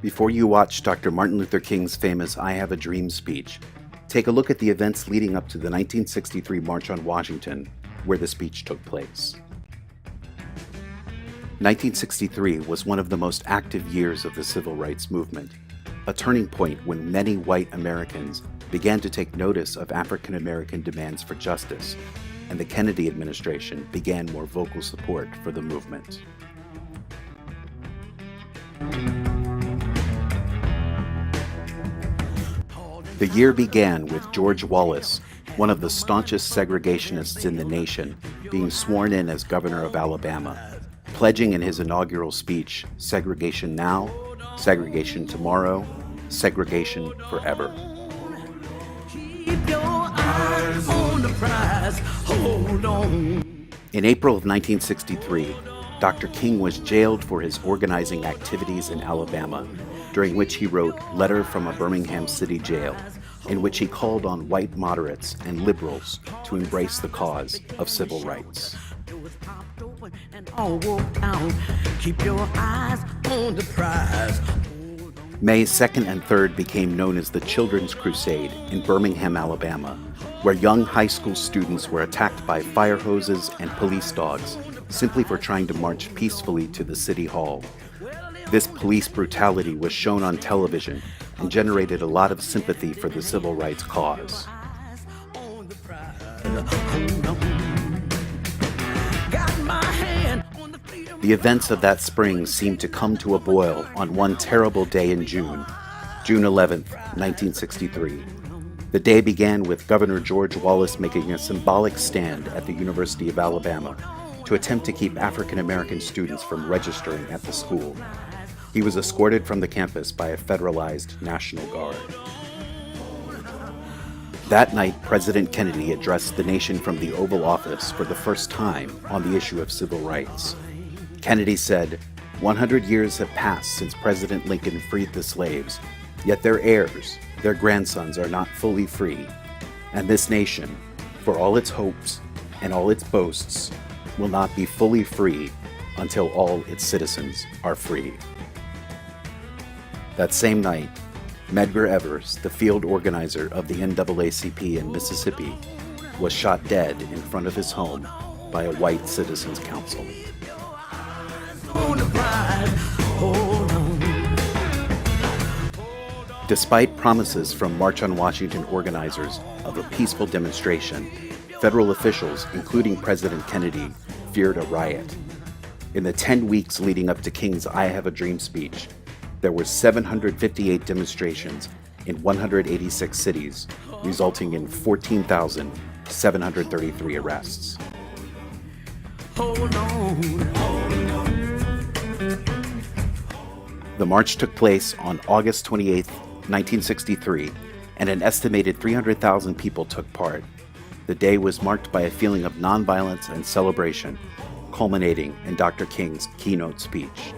Before you watch Dr. Martin Luther King's famous I Have a Dream speech, take a look at the events leading up to the 1963 March on Washington, where the speech took place. 1963 was one of the most active years of the civil rights movement, a turning point when many white Americans began to take notice of African American demands for justice, and the Kennedy administration began more vocal support for the movement. The year began with George Wallace, one of the staunchest segregationists in the nation, being sworn in as governor of Alabama, pledging in his inaugural speech, "Segregation now, segregation tomorrow, segregation forever." Keep your eyes on the prize, hold on. In April of 1963, Dr. King was jailed for his organizing activities in Alabama, during which he wrote "Letter from a Birmingham City Jail," in which he called on white moderates and liberals to embrace the cause of civil rights. Keep your eyes on the prize. May 2nd and 3rd became known as the Children's Crusade in Birmingham, Alabama, where young high school students were attacked by fire hoses and police dogs simply for trying to march peacefully to the city hall. This police brutality was shown on television and generated a lot of sympathy for the civil rights cause. The events of that spring seemed to come to a boil on one terrible day in June 11th, 1963. The day began with Governor George Wallace making a symbolic stand at the University of Alabama to attempt to keep African American students from registering at the school. He was escorted from the campus by a federalized National Guard. That night, President Kennedy addressed the nation from the Oval Office for the first time on the issue of civil rights. Kennedy said, "100 years have passed since President Lincoln freed the slaves, yet their heirs, their grandsons, are not fully free. And this nation, for all its hopes and all its boasts, will not be fully free until all its citizens are free." That same night, Medgar Evers, the field organizer of the NAACP in Mississippi, was shot dead in front of his home by a white citizens' council. Despite promises from March on Washington organizers of a peaceful demonstration, federal officials, including President Kennedy, feared a riot. In the 10 weeks leading up to King's I Have a Dream speech, there were 758 demonstrations in 186 cities, resulting in 14,733 arrests. Hold on. The march took place on August 28, 1963, and an estimated 300,000 people took part. The day was marked by a feeling of nonviolence and celebration, culminating in Dr. King's keynote speech.